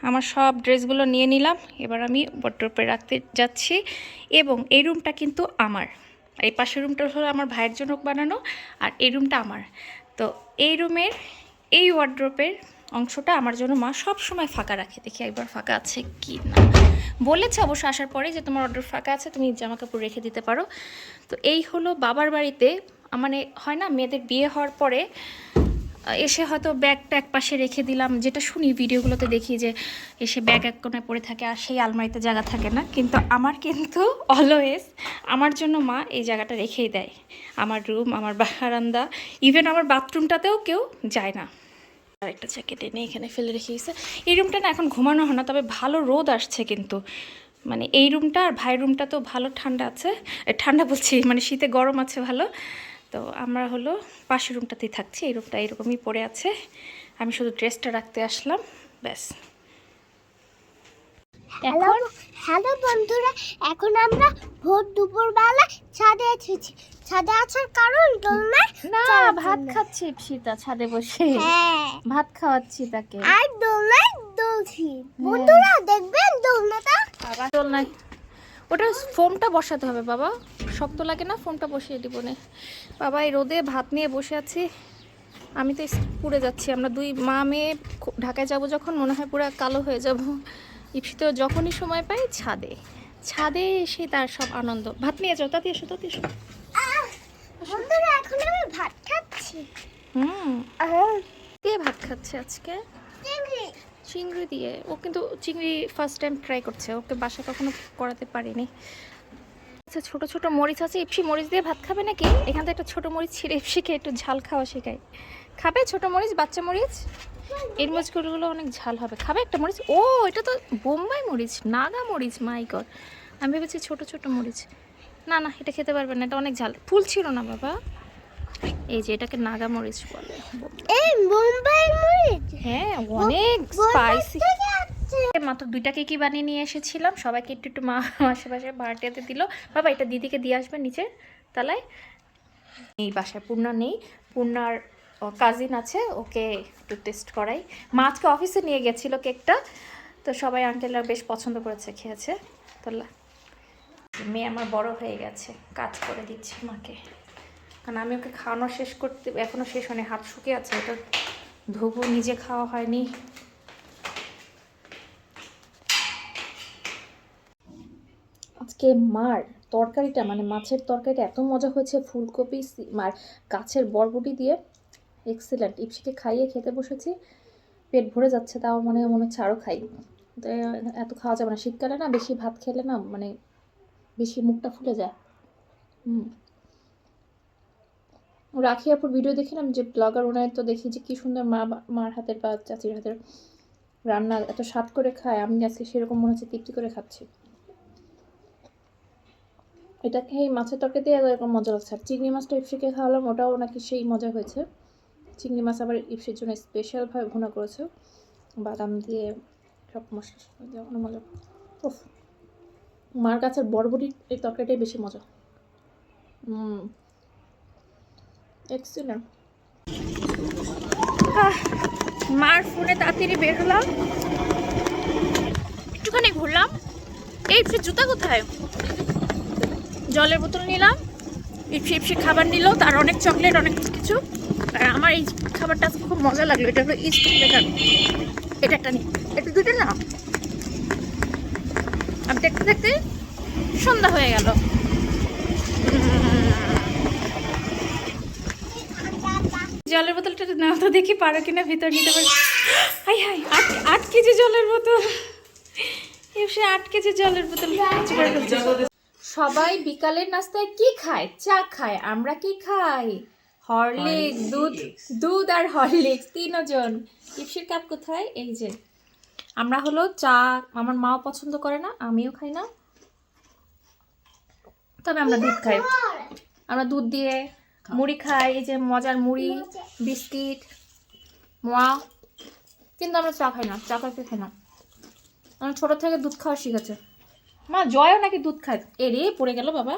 আমার সব ড্রেসগুলো নিয়ে নিলাম। এবার আমি ওয়ারড্রোবে রাখতে যাচ্ছি। এবং এই রুমটা কিন্তু আমার, এই পাশের রুমটা হলো আমার ভাইয়ের জন্য বানানো, আর এই রুমটা আমার। তো এই রুমের এই ওয়ারড্রোবের অংশটা আমার জন্য মা সব সময় ফাঁকা রাখে। দেখি একবার ফাঁকা আছে কি না। বলেছে অবশ্য আসার পরে যে তোমার ওয়ারড্রোব ফাঁকা আছে, তুমি জামা কাপড় রেখে দিতে পারো। তো এই হলো বাবার বাড়িতে, মানে হয় না মেয়েদের বিয়ে হওয়ার পরে এসে হয়তো ব্যাগটা এক পাশে রেখে দিলাম, যেটা শুনি ভিডিওগুলোতে দেখি যে এসে ব্যাগ এক কোণায় পড়ে থাকে আর সেই আলমারিতে জায়গা থাকে না। কিন্তু আমার কিন্তু অলওয়েজ আমার জন্য মা এই জায়গাটা রেখেই দেয়। আমার রুম, আমার বারান্দা, ইভেন আমার বাথরুমটাতেও কেউ যায় না। আরেকটা জ্যাকেট এনে এখানে ফেলে রেখে গেছে। এই রুমটা না এখন ঘুমানো হয় না, তবে ভালো রোদ আসছে কিন্তু। মানে এই রুমটা আর ভাইয়ের রুমটা তো ভালো ঠান্ডা আছে, ঠান্ডা বলছি মানে শীতে গরম আছে ভালো। তো আমরা হলো পাশের রুমটাতেই থাকছি। এই রুমটা এরকমই পড়ে আছে, আমি শুধু ড্রেসটা রাখতে আসলাম, ব্যাস। এখন হ্যালো বন্ধুরা, এখন আমরা ভোর দুপুরবেলা ছাদে এসেছি। ছাদে আসার কারণ দোলনায় না ভাত খাচ্ছি ইপসিতা ছাদে বসে, ভাত খাওয়াচ্ছি তাকে আর দোলনায় দুলছি। বন্ধুরা দেখবেন দোলনাটা, বাবা দোলনায় ওটা ফোমটা বসাতে হবে বাবা, শক্ত লাগে না, ফোমটা বসিয়ে দিব না বাবা। এই রোদে ভাত নিয়ে বসে আছি, আমি তো পুড়ে যাচ্ছি। আমরা দুই মা মেয়ে ঢাকায় যাব যখন, মনে হয় পুরো কালো হয়ে যাব। ইপসিতে যখনই সময় পাই ছাদে, ছাদে এসে তার সব আনন্দ। ভাত নিয়ে যাও, তাতে এসো তাতে এসো। বন্ধুরা এখন আমি ভাত খাচ্ছি। কে ভাত খাচ্ছে আজকে? চিংড়ি দিয়ে। ও কিন্তু চিংড়ি ফার্স্ট টাইম ট্রাই করছে, ওকে বাসা কখনো করাতে পারিনি। আচ্ছা ছোটো ছোটো মরিচ আছে, ইপসি মরিচ দিয়ে ভাত খাবে নাকি? এখান থেকে একটা ছোটো মরিচ ছিঁড়ে ইপসিকে একটু ঝাল খাওয়া শেখাই। খাবে ছোটো মরিচ, বাচ্চা মরিচ? এর মরিচগুলো অনেক ঝাল হবে, খাবে একটা মরিচ? ও এটা তো বোম্বাই মরিচ, নাগা মরিচ, মাই গড। আমি ভেবেছি ছোটো ছোটো মরিচ। না না এটা খেতে পারবে না, এটা অনেক ঝাল। ফুল ছিল না বাবা, এই যে এটাকে নাগা মরিচ বলে। এই বোম্বাই মরিচ, হ্যাঁ অনেক স্পাইসি। মাত্র 2টা কেকই বানিয়ে নিয়ে এসেছিলাম, সবাইকে একটু একটু মা আশেপাশে ভাড়াটিয়াতে দিল। বাবা এটা দিদিকে দিয়ে আসবে নিচে তালায়। এই বাসায় পূর্ণা নেই, পূর্ণার কাজিন আছে, ওকে একটু টেস্ট করাই। মা আজকে অফিসে নিয়ে গেছিলো কেকটা, তো সবাই আঙ্কেলরা বেশ পছন্দ করেছে, খেয়েছে। তো মেয়ে আমার বড় হয়ে গেছে, কাজ করে দিচ্ছি মাকে, কারণ আমি ওকে খাওয়ানো শেষ করতে এখনও শেষ হয়নি, হাত শুকিয়ে আছে, এটা ধোবো, নিজে খাওয়া হয়নি। আজকে মার তরকারিটা, মানে মাছের তরকারিটা এত মজা হয়েছে, ফুলকপি আর গাছের বরবটি দিয়ে, এক্সিলেন্ট। ইপসিকে খাইয়ে খেতে বসেছি, পেট ভরে যাচ্ছে, তাও মনে হচ্ছে আরও খাই। তো এত খাওয়া যাবে না, শীতকালে না বেশি ভাত খেলে না মানে বেশি মুখটা ফুলে যায়। রাখি আপুর ভিডিও দেখিলাম যে ব্লগার, ওনার তো দেখি যে কী সুন্দর মার হাতের বা চাচির হাতের রান্না এত স্বাদ করে খায়। আমি আজকে সেরকম মনে হচ্ছে তৃপ্তি করে খাচ্ছি। এটা খেয়ে মাছের তরকারিতে এরকম মজা লাগছে। আর চিংড়ি মাছটা ইপসিকে খাওয়ালাম, ওটাও নাকি সেই মজা হয়েছে। চিংড়ি মাছ আবার ইপসির জন্য স্পেশালভাবে ভুনা করেছে, বাদাম দিয়ে সব মশলা দিয়ে, অনেক মজা। ওফ, মার কাছের বরবটির এই তরকারিটাই বেশি মজা। এক্সিলেন্ট। মার ফোনে তাড়াতাড়ি বের হলাম, একটুখানি ঘুরলাম। এই জুতা কোথায়? জলের বোতল নিলাম, ইপসি খাবার নিল, তার অনেক চকলেট, অনেক কিছু। আর আমার এই খাবারটা খুব মজা লাগলো, এটা হলো ইস্ট বেকার। এটা একটা নিই, একটু দুটো না। আমি দেখতে দেখতে সন্ধ্যা হয়ে গেল। জলের বোতলটা নাও তো দেখি পারো কিনা ভিতর নিতে পারি। হাই হাই, 8 কেজি জলের বোতল, ইপসি 8 কেজি জলের বোতল। সবাই বিকালের নাস্তায় কি খায়? চা খায়। আমরা কি খাই? হরলিক্স, দুধ আর হরলিক্স, 3 জন। ইপসির কাপ কোথায়? এই যে। আমরা হলো চা, আমার মাও পছন্দ করে না, আমিও খাই না, তবে আমরা দুধ খাই। আমরা দুধ দিয়ে মুড়ি খাই, এই যে মজার মুড়ি, বিস্কিট, মোয়া। কিন্তু আমরা চা খাই না, চা কফি খাই না। আমরা ছোটো থেকে দুধ খাওয়া শিখেছে। মা জয়ও নাকি দুধ খায়। এরে পড়ে গেল বাবা।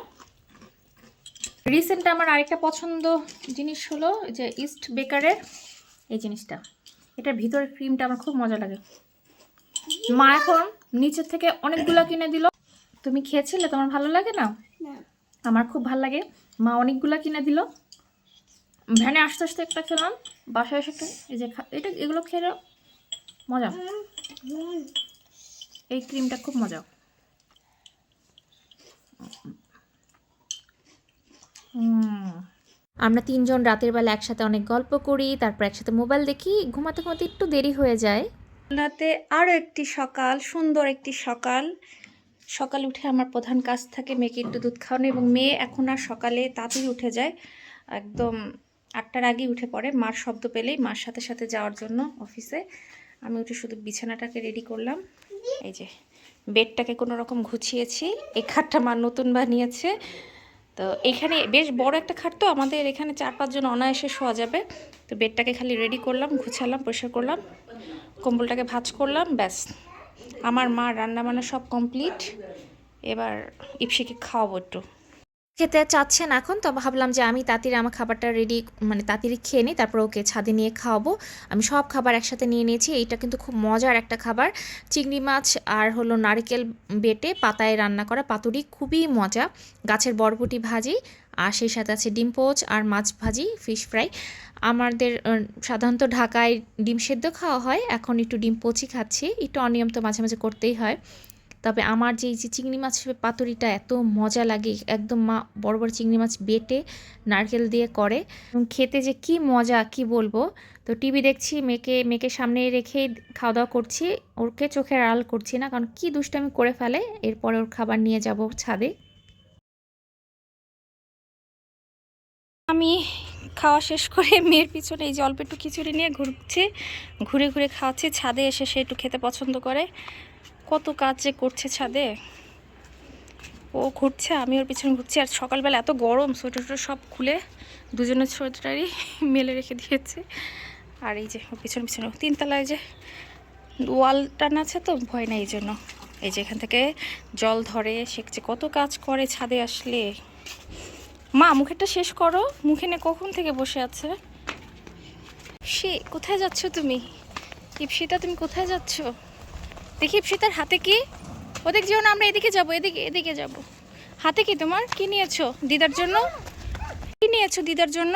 রিসেন্ট আমার আরেকটা পছন্দ জিনিস হলো যে ইস্ট বেকারের এই জিনিসটা, এটার ভিতরের ক্রিমটা আমার খুব মজা লাগে। মা এখন নিচের থেকে অনেকগুলো কিনে দিল। তুমি খেয়েছিলে? তোমার ভালো লাগে না? না। আমার খুব ভালো লাগে। মা অনেকগুলো কিনে দিল। ভ্যানে আস্তে আস্তে একটা খেলাম, বাসায় এসে একটা এই যে এটা এগুলো খেয়ে নাও। মজা। এই ক্রিমটা খুব মজা। আমরা তিনজন রাতের বেলা একসাথে অনেক গল্প করি, তারপর একসাথে মোবাইল দেখি, ঘুমাতে ঘুমাতে একটু দেরি হয়ে যায়। রাতে আরও একটি সকাল, সুন্দর একটি সকাল। সকালে উঠে আমার প্রধান কাজ থাকে মেয়েকে একটু দুধ খাওয়ানো, এবং মেয়ে এখন আর সকালে তাড়াতাড়ি উঠে যায়, একদম 8টার আগেই উঠে পড়ে। মার শব্দ পেলেই মার সাথে সাথে যাওয়ার জন্য অফিসে। আমি উঠে শুধু বিছানাটাকে রেডি করলাম। এই যে বেডটাকে কোনো রকম গুছিয়েছি। এই খাটটা মা নতুন বানিয়েছে। তো এইখানে বেশ বড় একটা খাট, তো আমাদের এখানে 4-5 জন অনায়াসে শোয়া যাবে। তো বেডটাকে খালি রেডি করলাম, গুছালাম, পরিষ্কার করলাম, কম্বলটাকে ভাঁজ করলাম, ব্যাস। আমার মা রান্নাবান্না সব কমপ্লিট। এবার ইপসিকে খাওয়াবো একটু। খেতে চাচ্ছেন এখন, তো ভাবলাম যে আমি তাড়াতাড়ি আমার খাবারটা রেডি, মানে তাড়াতাড়ি খেয়ে নিই, তারপর ওকে ছাদে নিয়ে খাওয়াবো। আমি সব খাবার একসাথে নিয়ে নিয়েছি। এইটা কিন্তু খুব মজার একটা খাবার, চিংড়ি মাছ আর হলো নারকেল বেটে পাতায় রান্না করা পাতুরি, খুবই মজা। গাছের বরবটি ভাজি, আর সেই সাথে আছে ডিম পোচ আর মাছ ভাজি, ফিশ ফ্রাই। আমাদের সাধারণত ঢাকায় ডিম সেদ্ধ খাওয়া হয়, এখন একটু ডিম পোচই খাচ্ছি। একটু অনিয়ম তো মাঝে মাঝে করতেই হয়। তবে আমার যে এই যে চিংড়ি মাছের পাতুরিটা এত মজা লাগে, একদম মা বড় বড় চিংড়ি মাছ বেটে নারকেল দিয়ে করে, এবং খেতে যে কি মজা কি বলবো। তো টিভি দেখছি, মেয়েকে সামনে রেখেই খাওয়া দাওয়া করছি। ওকে চোখের আড়াল করছি না, কারণ কি দুষ্টামি করে ফেলে। এরপরে ওর খাবার নিয়ে যাব ছাদে। আমি খাওয়া শেষ করে মেয়ের পিছনে এই যে অল্প একটু খিচুড়ি নিয়ে ঘুরছি, ঘুরে ঘুরে খাওয়াচ্ছি। ছাদে এসে সে একটু খেতে পছন্দ করে। কত কাজ যে করছে ছাদে, ও ঘুরছে, আমি ওর পিছনে ঘুরছি। আর সকালবেলা এত গরম, সোয়েটার টোয়েটার সব খুলে দুজনের সোয়েটারই মেলে রেখে দিয়েছে। আর এই যে ওর পিছনে পিছনে 3তলায় যে ওয়াল টানা আছে, তো ভয় নেই এই জন্য। এই যে এখান থেকে জল ধরে, সেকছে, কত কাজ করে ছাদে আসলে। মা মুখেরটা শেষ করো, মুখে নিয়ে কখন থেকে বসে আছে। সে কোথায় যাচ্ছ তুমি? ইপসিতা তুমি কোথায় যাচ্ছ? দেখি ইপসিতার হাতে কি? ওদিক যেও না, আমরা এদিকে যাবো, এদিকে যাবো। হাতে কি তোমার? কি নিয়েছো দিদার জন্য? কি নিয়েছো দিদার জন্য?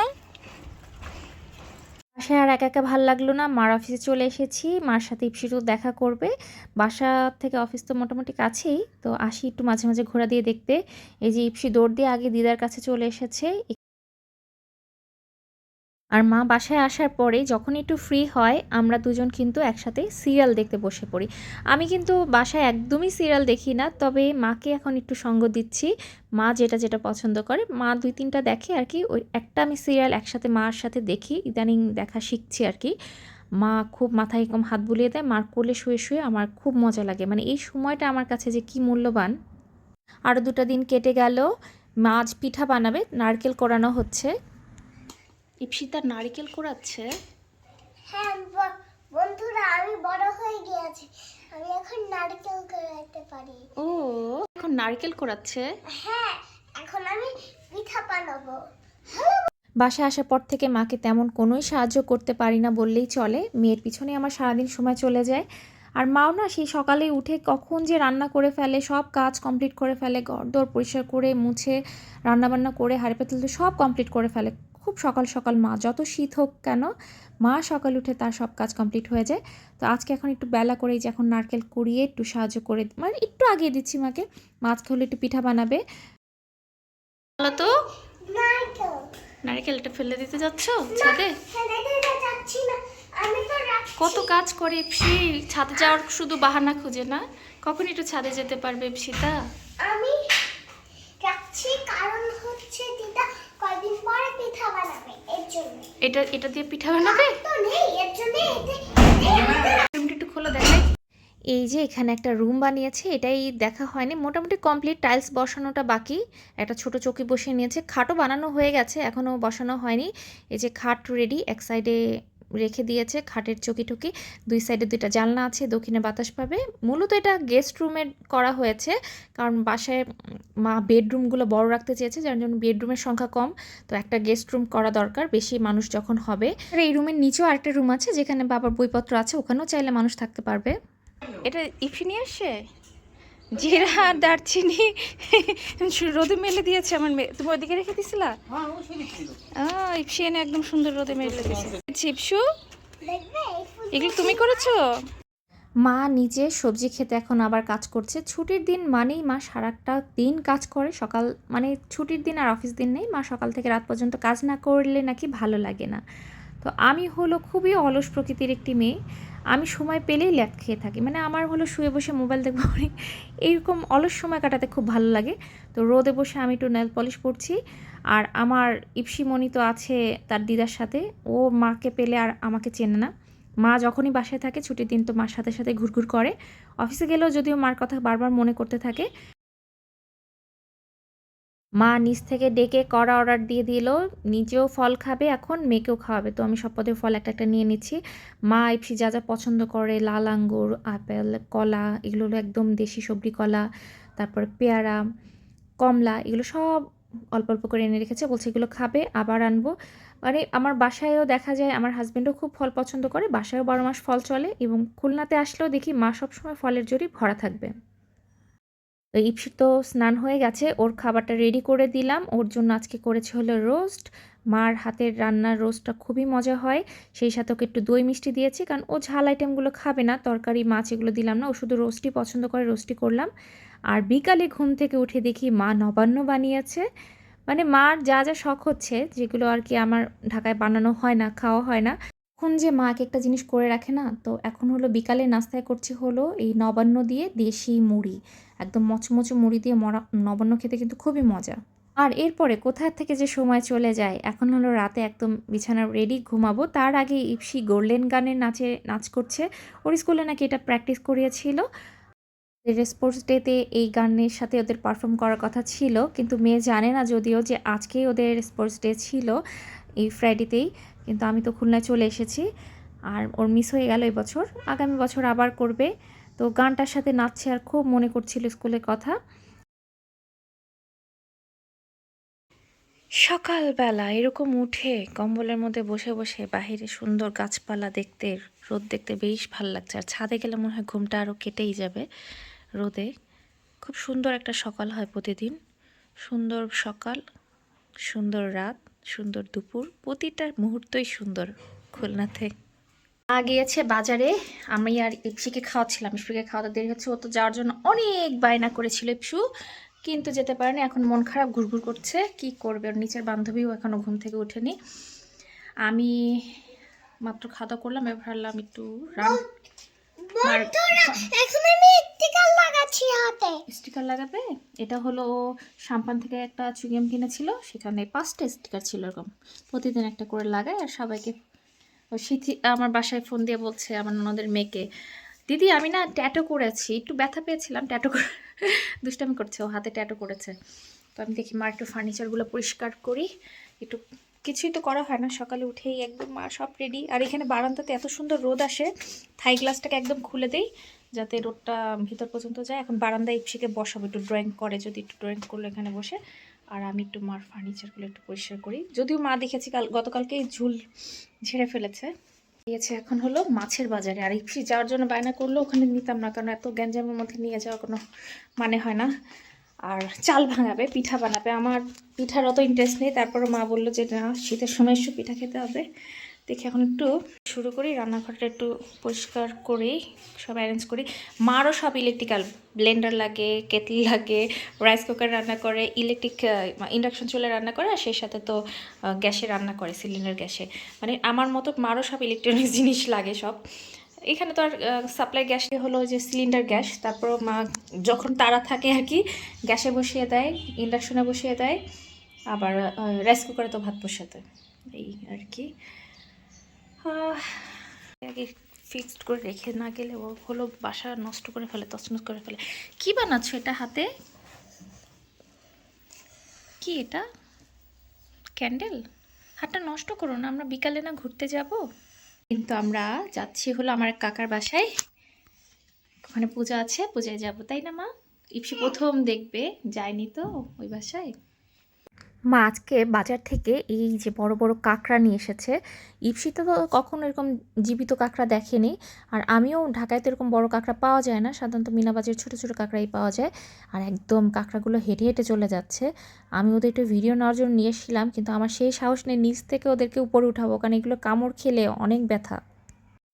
বাসায় আর একা একা ভাল লাগলো না, মার অফিসে চলে এসেছি। মার সাথে ইপসিটু দেখা করবে। বাসা থেকে অফিস তো মোটামুটি কাছেই, তো আসি একটু মাঝে মাঝে ঘোরা দিয়ে দেখতে। এই যে ইপসি দৌড় দিয়ে আগে দিদার কাছে চলে এসেছে। আর মা বাসায় আসার পরে যখন একটু ফ্রি হয়, আমরা দুজন কিন্তু একসাথে সিরিয়াল দেখতে বসে পড়ি। আমি কিন্তু বাসায় একদমই সিরিয়াল দেখি না, তবে মাকে এখন একটু সঙ্গ দিচ্ছি। মা যেটা যেটা পছন্দ করে, মা 2-3টা দেখে আর কি। ওই একটা আমি সিরিয়াল একসাথে মার সাথে দেখি, ইদানিং দেখা শিখছি আর কি। মা খুব মাথায় এরকম হাত বুলিয়ে দেয়, মার কোলে শুয়ে শুয়ে। আমার খুব মজা লাগে, মানে এই সময়টা আমার কাছে যে কি মূল্যবান। আরও 2টা দিন কেটে গেল। মা আজ পিঠা বানাবে, নারকেল কোরানো হচ্ছে। ইপসিতা নারকেল কোরাচ্ছে। হ্যাঁ বন্ধুরা, আমি বড় হয়ে গিয়েছি, আমি এখন নারকেল কোরাতে পারি। ও এখন নারকেল কোরাচ্ছে। হ্যাঁ, এখন আমি পিঠা বানাবো। বাসায় আসার পর থেকে মাকে তেমন কোনোই সাহায্য করতে পারি না বললেই চলে। মেয়ের পিছনে আমার সারাদিন সময় চলে যায়। আর মাও না সেই সকালে উঠে কখন যে রান্না করে ফেলে, সব কাজ কমপ্লিট করে ফেলে, ঘরদোর পরিষ্কার করে মুছে রান্নাবান্না করে হাঁড়ি পাতিল সব কমপ্লিট করে ফেলে খুব সকাল সকাল। মা যত শীত হোক কেন, মা সকাল উঠে তার সব কাজ কমপ্লিট হয়ে যায়। তো আজকে এখন একটু বেলা করেই যে এখন নারকেল কুড়িয়ে একটু সাহায্য করে, মানে একটু আগিয়ে দিচ্ছি মাকে। মা আজকে হলে একটু পিঠা বানাবে। বলো তো, নারকেল নারকেলটা ফেলে দিতে যাচ্ছ ছাদে? ফেলে দিতে যাচ্ছি না, আমি তো রাখছি। কত কাজ করে ইপসি, ছাদে যাওয়ার শুধু বাহানা খুঁজে না। কখন একটু ছাদে যেতে পারবে ইপসিতা? আমি রাখছি কারণ হচ্ছে দিদা কয়দিন পরে পিঠা বানাবে, এর জন্য। এটা দিয়ে পিঠা বানাবে? তো নেই, এর জন্য রুমটা একটু খোলা দেখাই। এই যে এখানে একটা রুম বানিয়েছে, এটাই দেখা হয়নি, মোটামুটি কমপ্লিট। টাইলস বসানোটা বাকি। একটা ছোট চৌকি বসিয়ে নিয়েছে, খাটও বানানো হয়ে গেছে, এখনও বসানো হয়নি। এই যে খাট রেডি, এক সাইডে রেখে দিয়েছে খাটের চৌকি টুকি, 2 সাইডে 2টা জানলা আছে, দক্ষিণে বাতাস পাবে। মূলত এটা গেস্ট রুমে করা হয়েছে, কারণ বাসায় মা বেডরুমগুলো বড় রাখতে চেয়েছে, যার জন্য বেডরুমের সংখ্যা কম। তো একটা গেস্ট রুম করা দরকার, বেশি মানুষ যখন হবে। আর এই রুমের নিচেও আরেকটা রুম আছে, যেখানে বাবার বইপত্র আছে, ওখানেও চাইলে মানুষ থাকতে পারবে। এটা ইপসি নিয়ে আসছে জিরা দারচিনি রোদে মেলে দিয়েছে আমার মেয়ে। তুমি ওদিকে রেখে দিছিলা? ইপসি এনে একদম সুন্দর রোদে মেলে দিয়েছে। ইপসু, দেখবে এগুলো তুমি করেছো? মা নিজে সবজি খেতে এখন আবার কাজ করছে। ছুটির দিন মানেই মা সারাটা দিন কাজ করে। সকাল মানে ছুটির দিন আর অফিস দিন নেই, মা সকাল থেকে রাত পর্যন্ত কাজ না করলে নাকি ভালো লাগে না। তো আমি হলো খুবই অলস প্রকৃতির একটি মেয়ে। আমি সময় পেলেই ল্যাদ খেয়ে থাকি, মানে আমার হলো শুয়ে বসে মোবাইল দেখবো এইরকম অলস সময় কাটাতে খুব ভালো লাগে। তো রোদে বসে আমি একটু নেল পলিশ করছি। আর আমার ইপসিমণি তো আছে তার দিদার সাথে, ও মাকে পেলে আর আমাকে চেনে না। মা যখনই বাসায় থাকে ছুটির দিন তো মার সাথে সাথে ঘুরঘুর করে। অফিসে গেলেও যদিও মার কথা বারবার মনে করতে থাকে। মা নিচ থেকে ডেকে কড়া অর্ডার দিয়ে দিল, নিজেও ফল খাবে, এখন মেয়েকেও খাওয়াবে। তো আমি সব পদের ফল একটা একটা নিয়ে নিচ্ছি। মা ইপসি যা যা পছন্দ করে, লাল আঙ্গুর, আপেল, কলা, এগুলো হলো একদম দেশি সবজি কলা, তারপরে পেয়ারা, কমলা, এগুলো সব অল্প অল্প করে এনে রেখেছে, বলছে এগুলো খাবে, আবার আনবো। মানে আমার বাসায়ও দেখা যায় আমার হাজব্যান্ডও খুব ফল পছন্দ করে, বাসায়ও 12 মাস ফল চলে, এবং খুলনাতে আসলেও দেখি মা সবসময় ফলের জরি ভরা থাকবে। তো ইপসির তো স্নান হয়ে গেছে, ওর খাবারটা রেডি করে দিলাম। ওর জন্য আজকে করেছে হলো রোস্ট। মার হাতের রান্নার রোস্টটা খুবই মজা হয়। সেই সাথে ওকে একটু দই মিষ্টি দিয়েছি, কারণ ও ঝাল আইটেমগুলো খাবে না, তরকারি মাছ এগুলো দিলাম না, ও শুধু রোস্টই পছন্দ করে, রোস্টই করলাম। আর বিকালে ঘুম থেকে উঠে দেখি মা নবান্ন বানিয়েছে। মানে মার যা যা শখ হচ্ছে, যেগুলো আর কি আমার ঢাকায় বানানো হয় না, খাওয়া হয় না, এখন যে মা এক একটা জিনিস করে রাখে না। তো এখন হলো বিকালে নাস্তায় করছি হলো এই নবান্ন দিয়ে দেশি মুড়ি, একদম মচমচে মুড়ি দিয়ে নবান্ন খেতে কিন্তু খুবই মজা। আর এরপরে কোথা থেকে যে সময় চলে যায়, এখন হলো রাতে একদম বিছানা রেডি, ঘুমাবো। তার আগে ইপসি গোল্ডেন গানের নাচ করছে। ওর স্কুলে নাকি এটা প্র্যাকটিস করিয়েছিল। স্পোর্টস ডেতে এই গানের সাথে ওদের পারফর্ম করার কথা ছিল, কিন্তু মেয়ে জানে না যদিও যে আজকেই ওদের স্পোর্টস ডে ছিল, এই ফ্রাইডেতেই। কিন্তু আমি তো খুলনায় চলে এসেছি, আর ওর মিস হয়ে গেল এই বছর। আগামী বছর আবার করবে। তো গানটার সাথে নাচছে আর খুব মনে করছিল স্কুলের কথা। সকালবেলা এরকম উঠে কম্বলের মধ্যে বসে বসে বাহিরে সুন্দর গাছপালা দেখতে, রোদ দেখতে বেশ ভালো লাগছে। আর ছাদে গেলে মনে হয় ঘুমটা আরও কেটেই যাবে রোদে। খুব সুন্দর একটা সকাল হয় প্রতিদিন। সুন্দর সকাল, সুন্দর রাত, সুন্দর দুপুর, প্রতিটা মুহূর্তই সুন্দর খুলনাতে। গিয়েছে বাজারে, আমি আর ইপসিকে খাওয়াচ্ছিলাম। ইপসিকে খাওয়াতে দেরি হচ্ছে, ও তো যাওয়ার জন্য অনেক বায়না করেছিল ইপসু, কিন্তু যেতে পারেনি। এখন মন খারাপ, ঘুরঘুর করছে, কি করবে। ওর নিচের বান্ধবীও এখনও ঘুম থেকে ওঠেনি। আমি মাত্র খাওয়া দাওয়া করলাম, এবার ভাবলাম একটু এখন আমি স্টিকার লাগাচ্ছি হাতে। স্টিকার লাগাবে? এটা হলো সাম্পান থেকে একটা চুইংগাম কিনেছিল, সেখানে 5টা স্টিকার ছিল এরকম, প্রতিদিন একটা করে লাগায়। আর সবাইকে সিথি আমার বাসায় ফোন দিয়ে বলছে আমার ননদের মেয়েকে, দিদি আমি না ট্যাটু করেছি, একটু ব্যথা পেয়েছিলাম ট্যাটু করে। দুষ্টামি করছে, ও হাতে ট্যাটু করেছে। তো আমি দেখি মা একটু ফার্নিচারগুলো পরিষ্কার করি, একটু কিছুই তো করা হয় না, সকালে উঠেই একদম মা সব রেডি। আর এখানে বারান্দাতে এত সুন্দর রোদ আসে, থাই গ্লাসটাকে একদম খুলে দেই যাতে রোদটা ভিতর পর্যন্ত যায়। এখন বারান্দায় ইপসিকে বসাবো, একটু ড্রয়িং করে, যদি একটু ড্রয়িং করলো এখানে বসে। আর আমি একটু মার ফার্নিচারগুলো একটু পরিষ্কার করি, যদিও মা দেখেছি গতকালকেই ঝুল ঝেড়ে ফেলেছে। গিয়েছে এখন হলো মাছের বাজারে। আর ইপসি যাওয়ার জন্য বায়না করলো, ওখানে নিতাম না, কারণ এত গ্যাঞ্জামের মধ্যে নিয়ে যাওয়া কোনো মানে হয় না। আর চাল ভাঙাবে, পিঠা বানাবে। আমার পিঠার অত ইন্টারেস্ট নেই, তারপরে মা বললো যে না, শীতের সময় একটু পিঠা খেতে হবে। দেখি এখন একটু শুরু করি, রান্নাঘরটা একটু পরিষ্কার করি, সব অ্যারেঞ্জ করি। মারও সব ইলেকট্রিক্যাল, ব্লেন্ডার লাগে, কেটলি লাগে, রাইস কুকার রান্না করে, ইলেকট্রিক ইন্ডাকশন চুলে রান্না করে, আর সেই সাথে তো গ্যাসে রান্না করে, সিলিন্ডার গ্যাসে। মানে আমার মতো মারও সব ইলেকট্রনিক জিনিস লাগে সব। এখানে তো আর সাপ্লাই গ্যাস হলো যে সিলিন্ডার গ্যাস, তারপর মা যখন তাড়া থাকে আর কি গ্যাসে বসিয়ে দেয়, ইন্ডাকশনে বসিয়ে দেয়, আবার রাইস কুকারে তো ভাত বসিয়ে দেয়, এই আর কি। আগে ফিক্সড করে রেখে না গেলে ও হলো বাসা নষ্ট করে ফেলে, তছনছ করে ফেলে। কি বানাচ্ছ এটা হাতে? কি এটা? ক্যান্ডেল? হাতটা নষ্ট করো না, আমরা বিকালে না ঘুরতে যাব। কিন্তু আমরা যাচ্ছি হলো আমার এক কাকার বাসায়, ওখানে পূজা আছে, পূজায় যাব, তাই না মা? ইপসি প্রথম দেখবে, যায়নি তো ওই বাসায়। মা আজকে বাজার থেকে এই যে বড় বড় কাঁকড়া নিয়ে এসেছে। ইপসিতে তো কখনো এরকম জীবিত কাঁকড়া দেখেনি। আর আমিও ঢাকায় তো এরকম বড় কাঁকড়া পাওয়া যায় না, সাধারণত মিনা বাজারে ছোটো ছোটো কাঁকড়াই পাওয়া যায়। আর একদম কাঁকড়াগুলো হেঁটে হেঁটে চলে যাচ্ছে। আমি ওদের একটু ভিডিও নেওয়ার জন্য নিয়ে এসেছিলাম, কিন্তু আমার সেই সাহস নেই নিচ থেকে ওদেরকে উপরে উঠাবো, কারণ এগুলো কামড় খেলে অনেক ব্যথা।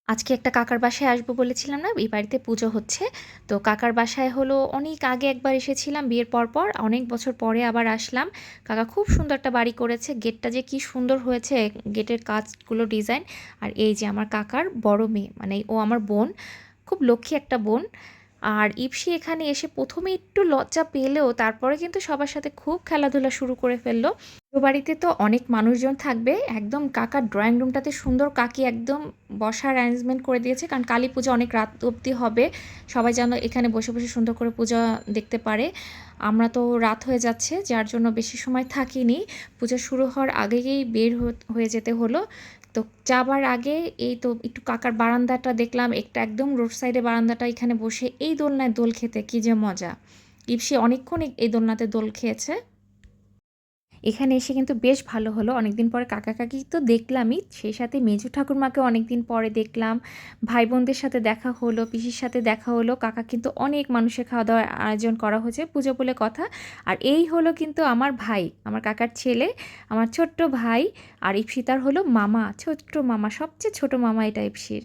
আজকে একটা কাকার বাসায় আসবো বলেছিলাম না, এই বাড়িতে পুজো হচ্ছে। তো কাকার বাসায় হলো অনেক আগে একবার এসেছিলাম বিয়ের পর, অনেক বছর পরে আবার আসলাম। কাকা খুব সুন্দর একটা বাড়ি করেছে, গেটটা যে কি সুন্দর হয়েছে, গেটের কাজগুলো ডিজাইন। আর এই যে আমার কাকার বড় মেয়ে, মানে ও আমার বোন, খুব লক্ষ্মী একটা বোন। আর ইপসি এখানে এসে প্রথমে একটু লজ্জা পেলেও তারপরে কিন্তু সবার সাথে খুব খেলাধুলা শুরু করে ফেললো। বাড়িতে তো অনেক মানুষজন থাকবে, একদম কাকার ড্রয়িং রুমটাতে সুন্দর কাকি একদম বসার অ্যারেঞ্জমেন্ট করে দিয়েছে, কারণ কালী পূজা অনেক রাত অবধি হবে, সবাই যেন এখানে বসে বসে সুন্দর করে পূজা দেখতে পারে। আমরা তো রাত হয়ে যাচ্ছে, যার জন্য বেশি সময় থাকিনি, পূজা শুরু হওয়ার আগেই বের হয়ে যেতে হলো। তো যাবার আগে এই তো একটু কাকার বারান্দাটা দেখলাম, একটা একদম রোড সাইডে বারান্দাটা, এখানে বসে এই দোলনায় দোল খেতে কী যে মজা। ইপসি অনেকক্ষণ এই দোলনাতে দোল খেয়েছে। এখানে এসে কিন্তু বেশ ভালো হলো, অনেকদিন পরে কাকা কাকি তো দেখলামই, সেই সাথে মেজো ঠাকুরমাকে অনেকদিন পরে দেখলাম, ভাই বোনদের সাথে দেখা হলো, পিসির সাথে দেখা হলো। কাকা কিন্তু অনেক মানুষের খাওয়া দাওয়ার আয়োজন করা হয়েছে, পুজো বলে কথা। আর এই হলো কিন্তু আমার ভাই, আমার কাকার ছেলে, আমার ছোট্ট ভাই। আর ইপসিতার হলো মামা, ছোট্ট মামা, সবচেয়ে ছোট মামা এটা ইপসির।